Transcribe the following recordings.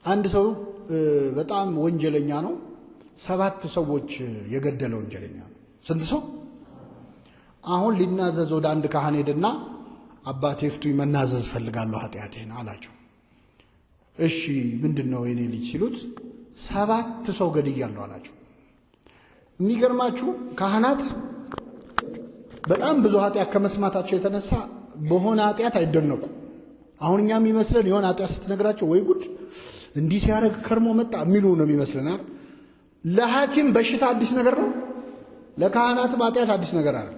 አንድ ሰው በጣም ወንጀለኛ ነው። 7 ሰዎች የገደለ ወንጀለኛ ነው። ስንት ሰው? አሁን ሊናዘዝ ወደ አንድ ካህን ሄደና አባቴ ፍቱኝ መናዘዝ ፈልጋለሁ ኃጢአቴን አላቸው። እሺ ምንድነው የኔ ልጅ ሲሉት 7 ሰው ገድያለሁ አላቸው። የሚገርማችሁ ካህናት በጣም ብዙ ኃጢአት ከመስማታቸው የተነሳ በሆነ ኃጢአት አይደነቁ። አሁን እኛ የሚመስለን የሆነ ኃጢአት ስትነግራቸው ወይ ጉድ እንዲህ ሲያረግ ከርሞ መጣ የሚሉ ነው የሚመስለናል። ለሐኪም በሽታ አዲስ ነገር ነው፣ ለካህናት ኃጢአት አዲስ ነገር አይደለም።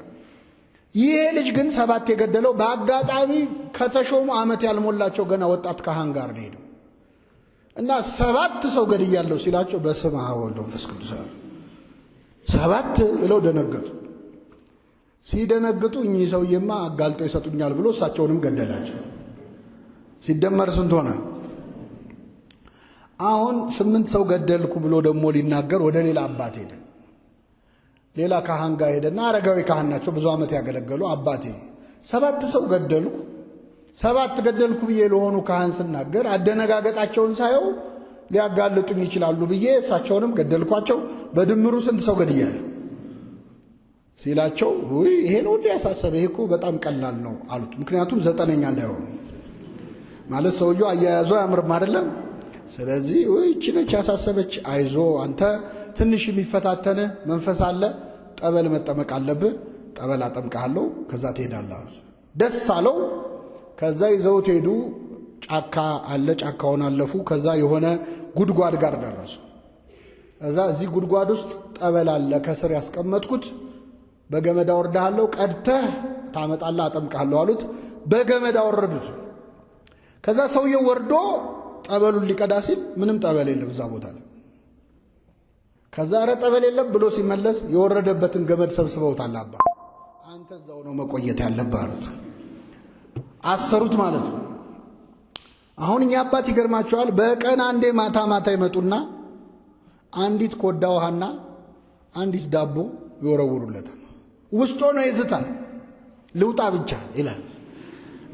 ይሄ ልጅ ግን 7 የገደለው በአጋጣሚ ከተሾሙ ዓመት ያልሞላቸው ገና ወጣት ካህን ጋር ነው ሄደው እና 7 ሰው ገድያለሁ ሲላቸው በስመ አብ ወወልድ ወመንፈስ ቅዱስ 7 ብለው ደነገጡ። ሲደነግጡ እኚህ ሰውዬማ አጋልጠው ይሰጡኛል ብሎ እሳቸውንም ገደላቸው። ሲደመር ስንት ሆነ? አሁን 8 ሰው ገደልኩ ብሎ ደግሞ ሊናገር ወደ ሌላ አባት ሄደ። ሌላ ካህን ጋር ሄደና አረጋዊ ካህን ናቸው፣ ብዙ ዓመት ያገለገሉ። አባቴ 7 ሰው ገደልኩ 7 ገደልኩ ብዬ ለሆኑ ካህን ስናገር አደነጋገጣቸውን ሳየው ሊያጋልጡኝ ይችላሉ ብዬ እሳቸውንም ገደልኳቸው። በድምሩ ስንት ሰው ገድያለሁ ሲላቸው ወይ ይሄ ነው ያሳሰበ፣ ይሄ እኮ በጣም ቀላል ነው አሉት። ምክንያቱም 9ኛ እንዳይሆኑ ማለት ሰውየው አያያዙ ያምርም አይደለም። ስለዚህ ወይ እቺ ነች ያሳሰበች፣ አይዞ አንተ ትንሽ የሚፈታተነ መንፈስ አለ፣ ጠበል መጠመቅ አለብህ፣ ጠበል አጠምቃለሁ ከዛ ትሄዳለህ አሉት። ደስ አለው። ከዛ ይዘውት ሄዱ። ጫካ አለ፣ ጫካውን አለፉ። ከዛ የሆነ ጉድጓድ ጋር ደረሱ። ከዛ እዚህ ጉድጓድ ውስጥ ጠበል አለ ከስር ያስቀመጥኩት፣ በገመድ አወርዳለሁ ቀድተህ ታመጣለህ አጠምቃለሁ አሉት። በገመድ አወረዱት። ከዛ ሰውየው ወርዶ ጠበሉን ሊቀዳ ሲል ምንም ጠበል የለም እዛ ቦታ ላይ። ከዛ ኧረ ጠበል የለም ብሎ ሲመለስ የወረደበትን ገመድ ሰብስበውታል። አባ አንተ እዛው ነው መቆየት ያለብህ አሉት። አሰሩት ማለት ነው። አሁን እኛ አባት ይገርማቸዋል። በቀን አንዴ ማታ ማታ ይመጡና አንዲት ኮዳ ውሃና አንዲት ዳቦ ይወረውሩለታል። ውስጥ ሆኖ ይዝታል። ልውጣ ብቻ ይላል፣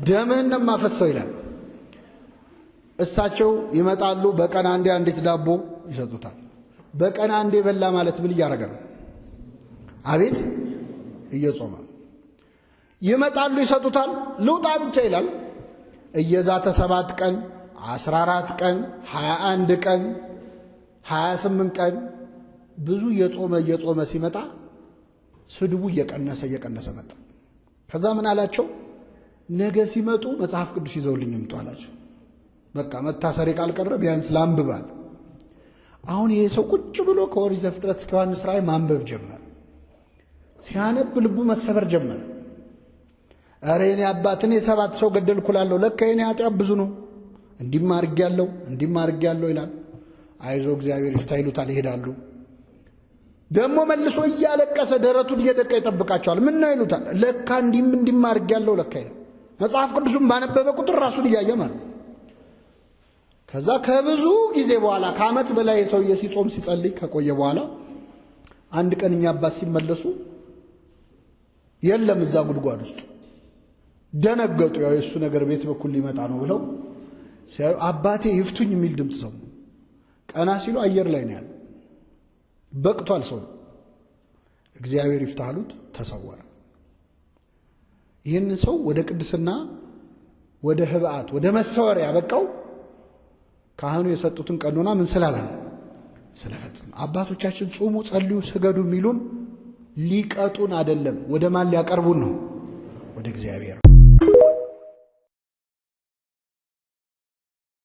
ደምህን ማፈሰው ይላል። እሳቸው ይመጣሉ። በቀን አንዴ አንዲት ዳቦ ይሰጡታል። በቀን አንዴ በላ ማለት ምን እያደረገ ነው? አቤት እየጾመ ይመጣሉ፣ ይሰጡታል። ልውጣ ብቻ ይላል። እየዛተ 7 ቀን 14 ቀን 21 ቀን 28 ቀን ብዙ እየጾመ ሲመጣ ስድቡ እየቀነሰ መጣ። ከዛ ምን አላቸው? ነገ ሲመጡ መጽሐፍ ቅዱስ ይዘውልኝ ይምጡ አላቸው። በቃ መታሰሪ ካልቀረ ቢያንስ ላንብባል። አሁን ይሄ ሰው ቁጭ ብሎ ከኦሪት ዘፍጥረት እስከ ዮሐንስ ራእይ ማንበብ ጀመረ። ሲያነብ ልቡ መሰበር ጀመረ። ኧረ የኔ አባት እኔ 7 ሰው ገደልኩ እላለሁ፣ ለካ የኔ ኃጢአት ብዙ ነው፣ እንዲህም አድርጌያለሁ ይላል። አይዞ እግዚአብሔር ይፍታ ይሉታል፣ ይሄዳሉ። ደግሞ መልሶ እያለቀሰ ደረቱን እየደቃ ይጠብቃቸዋል። ምን ነው ይሉታል፣ ለካ እንዲህም አድርጌያለሁ ለካ ይላል። መጽሐፍ ቅዱስም ባነበበ ቁጥር ራሱን እያየ ማለት። ከዛ ከብዙ ጊዜ በኋላ ከዓመት በላይ ሰውዬ ሲጾም ሲጸልይ ከቆየ በኋላ አንድ ቀን እኛ አባት ሲመለሱ የለም እዛ ጉድጓድ ውስጥ። ደነገጡ። ያው የሱ ነገር ቤት በኩል ሊመጣ ነው ብለው ሲያዩ አባቴ ይፍቱኝ የሚል ድምፅ ሰሙ። ቀና ሲሉ አየር ላይ ነው ያለው። በቅቷል ሰው። እግዚአብሔር ይፍታህ አሉት፣ ተሰወረ። ይህን ሰው ወደ ቅድስና ወደ ህብአት ወደ መሰወር ያበቃው ካህኑ የሰጡትን ቀኖና ምን ስላለ ስለፈጸመ። አባቶቻችን ጾሙ፣ ጸልዩ፣ ስገዱ የሚሉን ሊቀጡን አይደለም፣ ወደ ማን ሊያቀርቡን ነው? ወደ እግዚአብሔር።